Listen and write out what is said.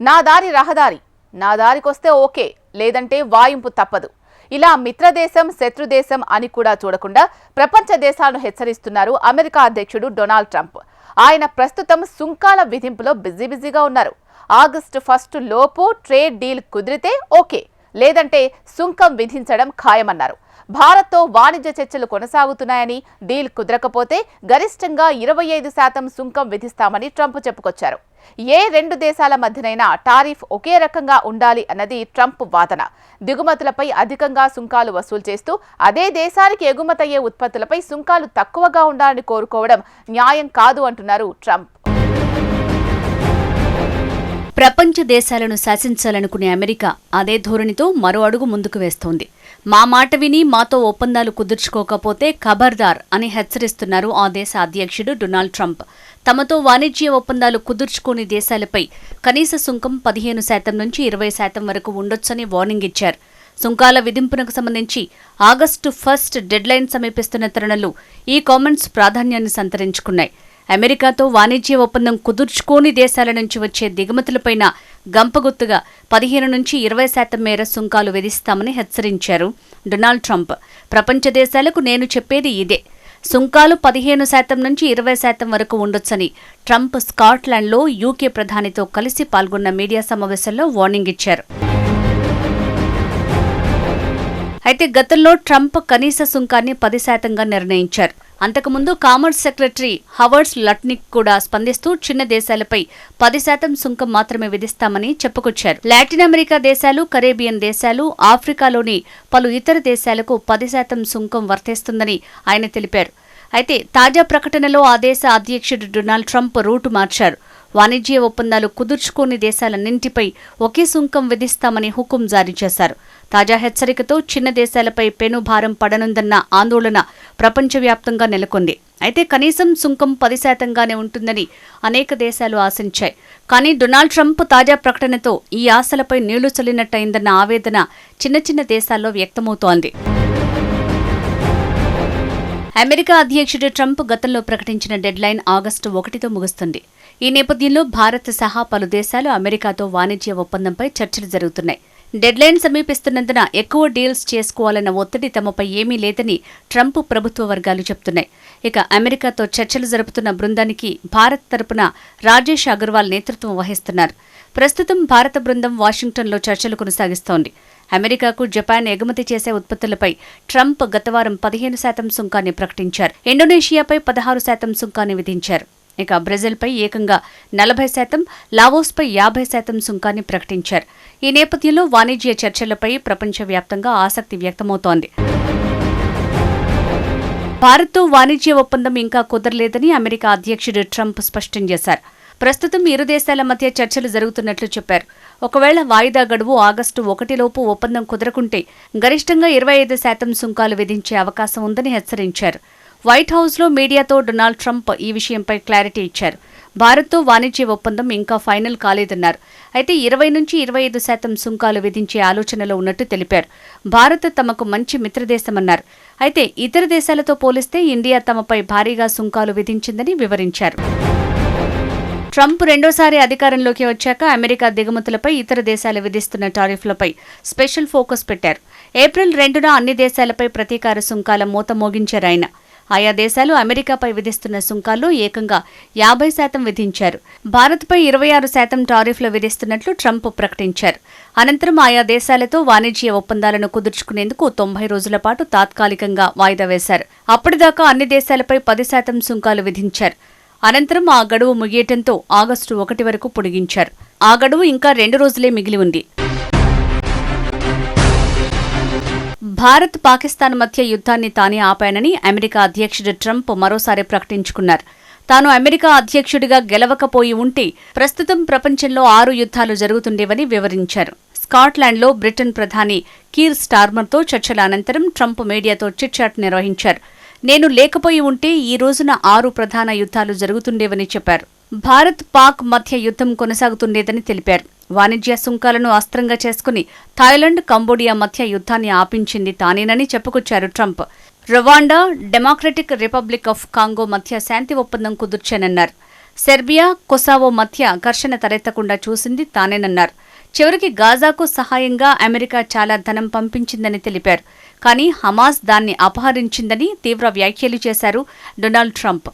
నా దారి రహదారి, నా దారికొస్తే ఓకే, లేదంటే వాయింపు తప్పదు. ఇలా మిత్రదేశం శత్రుదేశం అని కూడా చూడకుండా ప్రపంచ దేశాలను హెచ్చరిస్తున్నారు అమెరికా అధ్యక్షుడు డొనాల్డ్ ట్రంప్. ఆయన ప్రస్తుతం సుంకాల విధింపులో బిజీగా ఉన్నారు. ఆగస్టు 1 లోపు ట్రేడ్ డీల్ కుదిరితే ఓకే, లేదంటే సుంకం విధించడం ఖాయమన్నారు. భారత్తో వాణిజ్య చర్చలు కొనసాగుతున్నాయని, డీల్ కుదరకపోతే గరిష్టంగా 25% సుంకం విధిస్తామని ట్రంప్ చెప్పుకొచ్చారు. ఏ రెండు దేశాల మధ్యనైనా టారిఫ్ ఒకే రకంగా ఉండాలి అన్నది ట్రంప్ వాదన. దిగుమతులపై అధికంగా సుంకాలు వసూలు చేస్తూ అదే దేశానికి ఎగుమతయ్యే ఉత్పత్తులపై సుంకాలు తక్కువగా ఉండాలని కోరుకోవడం న్యాయం కాదు అంటున్నారు ట్రంప్. ప్రపంచ దేశాలను శాసించాలనుకునే అమెరికా అదే ధోరణితో మరో అడుగు ముందుకు వేస్తోంది. మా మాట విని మాతో ఒప్పందాలు కుదుర్చుకోకపోతే ఖబర్దార్ అని హెచ్చరిస్తున్నారు ఆ దేశ అధ్యక్షుడు డొనాల్డ్ ట్రంప్. తమతో వాణిజ్య ఒప్పందాలు కుదుర్చుకోని దేశాలపై కనీస సుంకం 15% నుంచి 20% వరకు ఉండొచ్చని వార్నింగ్ ఇచ్చారు. సుంకాల విధింపునకు సంబంధించి ఆగస్టు 1 డెడ్లైన్ సమీపిస్తున్న తరుణంలో ఈ కామెంట్స్ ప్రాధాన్యాన్ని సంతరించుకున్నాయి. అమెరికాతో వాణిజ్య ఒప్పందం కుదుర్చుకోని దేశాల నుంచి వచ్చే దిగుమతులపైన గంపగుత్తుగా 15 నుంచి 20% మేర సుంకాలు విధిస్తామని హెచ్చరించారు డొనాల్డ్ ట్రంప్. ప్రపంచ దేశాలకు నేను చెప్పేది ఇదే, సుంకాలు 15% నుంచి 20% వరకు ఉండొచ్చని ట్రంప్ స్కాట్లాండ్లో యూకే ప్రధానితో కలిసి పాల్గొన్న మీడియా సమావేశంలో వార్నింగ్ ఇచ్చారు. అయితే గతంలో ట్రంప్ కనీస సుంకాన్ని 10%గా నిర్ణయించారు. అంతకుముందు కామర్స్ సెక్రటరీ హవర్డ్ లట్నిక్ కూడా స్పందిస్తూ చిన్న దేశాలపై 10% సుంకం మాత్రమే విధిస్తామని చెప్పుకొచ్చారు. లాటిన్ అమెరికా దేశాలు, కరేబియన్ దేశాలు, ఆఫ్రికాలోని పలు ఇతర దేశాలకు 10% సుంకం వర్తిస్తుందని ఆయన తెలిపారు. అయితే తాజా ప్రకటనలో ఆ దేశ అధ్యక్షుడు డొనాల్డ్ ట్రంప్ రూటు మార్చారు. వాణిజ్య ఒప్పందాలు కుదుర్చుకోని దేశాలన్నింటిపై ఒకే సుంకం విధిస్తామని హుకుం జారీ చేశారు. తాజా హెచ్చరికతో చిన్న దేశాలపై పెనుభారం పడనుందన్న ఆందోళన ప్రపంచవ్యాప్తంగా నెలకొంది. అయితే కనీసం సుంకం 10%గానే ఉంటుందని అనేక దేశాలు ఆశించాయి. కానీ డొనాల్డ్ ట్రంప్ తాజా ప్రకటనతో ఈ ఆశలపై నీళ్లు చల్లినట్టయిందన్న ఆవేదన చిన్న దేశాల్లో వ్యక్తమవుతోంది. అమెరికా అధ్యక్షుడు ట్రంప్ గతంలో ప్రకటించిన డెడ్లైన్ ఆగస్టు 1తో ముగుస్తుంది. ఈ నేపథ్యంలో భారత్ సహా పలు దేశాలు అమెరికాతో వాణిజ్య ఒప్పందంపై చర్చలు జరుగుతున్నాయి. డెడ్లైన్ సమీపిస్తున్నందున ఎక్కువ డీల్స్ చేసుకోవాలన్న ఒత్తిడి తమపై ఏమీ లేదని ట్రంప్ ప్రభుత్వ వర్గాలు చెబుతున్నాయి. ఇక అమెరికాతో చర్చలు జరుపుతున్న బృందానికి భారత్ తరపున రాజేష్ అగర్వాల్ నేతృత్వం వహిస్తున్నారు. ప్రస్తుతం భారత బృందం వాషింగ్టన్లో చర్చలు కొనసాగిస్తోంది. అమెరికాకు జపాన్ ఎగుమతి చేసే ఉత్పత్తులపై ట్రంప్ గతవారం 15% సుంకాన్ని ప్రకటించారు. ఇండోనేషియాపై 16% సుంకాన్ని విధించారు. ఇక బ్రెజిల్పై ఏకంగా 40%, లావోస్పై 50% సుంకాన్ని ప్రకటించారు. ఈ నేపథ్యంలో వాణిజ్య చర్చలపై ప్రపంచవ్యాప్తంగా ఆసక్తి వ్యక్తమవుతోంది. భారత్తో వాణిజ్య ఒప్పందం ఇంకా కుదరలేదని అమెరికా అధ్యక్షుడు ట్రంప్ స్పష్టం చేశారు. ప్రస్తుతం ఇరు దేశాల మధ్య చర్చలు జరుగుతున్నట్లు చెప్పారు. ఒకవేళ వాయిదా గడువు ఆగస్టు 1లోపు ఒప్పందం కుదరకుంటే గరిష్టంగా 25% సుంకాలు విధించే అవకాశం ఉందని హెచ్చరించారు. వైట్ హౌస్లో మీడియాతో డొనాల్డ్ ట్రంప్ ఈ విషయంపై క్లారిటీ ఇచ్చారు. భారత్తో వాణిజ్య ఒప్పందం ఇంకా ఫైనల్ కాలేదన్నారు. అయితే 20 నుంచి 25% సుంకాలు విధించే ఆలోచనలో ఉన్నట్టు తెలిపారు. భారత్ తమకు మంచి మిత్రదేశమన్నారు. అయితే ఇతర దేశాలతో పోలిస్తే ఇండియా తమపై భారీగా సుంకాలు విధించిందని వివరించారు. ట్రంప్ రెండోసారి అధికారంలోకి వచ్చాక అమెరికా దిగుమతులపై ఇతర దేశాలు విధిస్తున్న టారిఫ్లపై స్పెషల్ ఫోకస్ పెట్టారు. ఏప్రిల్ 2న అన్ని దేశాలపై ప్రతీకార సుంకాల మూత మోగించారాయన. ఆయా దేశాలు అమెరికాపై విధిస్తున్న సుంకాల్లో ఏకంగా 50% విధించారు. భారత్పై 26% టారిఫ్లు విధిస్తున్నట్లు ట్రంప్ ప్రకటించారు. అనంతరం ఆయా దేశాలతో వాణిజ్య ఒప్పందాలను కుదుర్చుకునేందుకు 90 రోజుల పాటు తాత్కాలికంగా వాయిదా వేశారు. అప్పటిదాకా అన్ని దేశాలపై 10% సుంకాలు విధించారు. అనంతరం ఆ గడువు ముగియటంతో ఆగస్టు 1 వరకు పొడిగించారు. ఆ గడువు ఇంకా 2 రోజులే మిగిలి ఉంది. భారత్ పాకిస్తాన్ మధ్య యుద్ధాన్ని తానే ఆపానని అమెరికా అధ్యక్షుడు ట్రంప్ మరోసారి ప్రకటించుకున్నారు. తాను అమెరికా అధ్యక్షుడిగా గెలవకపోయి ఉంటే ప్రస్తుతం ప్రపంచంలో 6 యుద్ధాలు జరుగుతుండేవని వివరించారు. స్కాట్లాండ్లో బ్రిటన్ ప్రధాని కీర్ స్టార్మర్తో చర్చల అనంతరం ట్రంప్ మీడియాతో చిట్చాట్ నిర్వహించారు. నేను లేకపోయి ఉంటే ఈ రోజున 6 ప్రధాన యుద్ధాలు జరుగుతుండేవని చెప్పారు. భారత్ పాక్ మధ్య యుద్ధం కొనసాగుతుండేదని తెలిపారు. వాణిజ్య సుంకాలను అస్త్రంగా చేసుకుని థాయిలాండ్, కంబోడియా మధ్య యుద్ధాన్ని ఆపించింది తానేనని చెప్పుకొచ్చారు Trump. Rwanda, democratic republic of Congo మధ్య శాంతి ఒప్పందం కుదుర్చానన్నారు. సెర్బియా, కొసావో మధ్య ఘర్షణ తలెత్తకుండా చూసింది తానేనన్నారు. చివరికి గాజాకు సహాయంగా అమెరికా చాలా ధనం పంపించిందని తెలిపారు. కానీ హమాస్ దాన్ని అపహరించిందని తీవ్ర వ్యాఖ్యలు చేశారు డొనాల్డ్ ట్రంప్.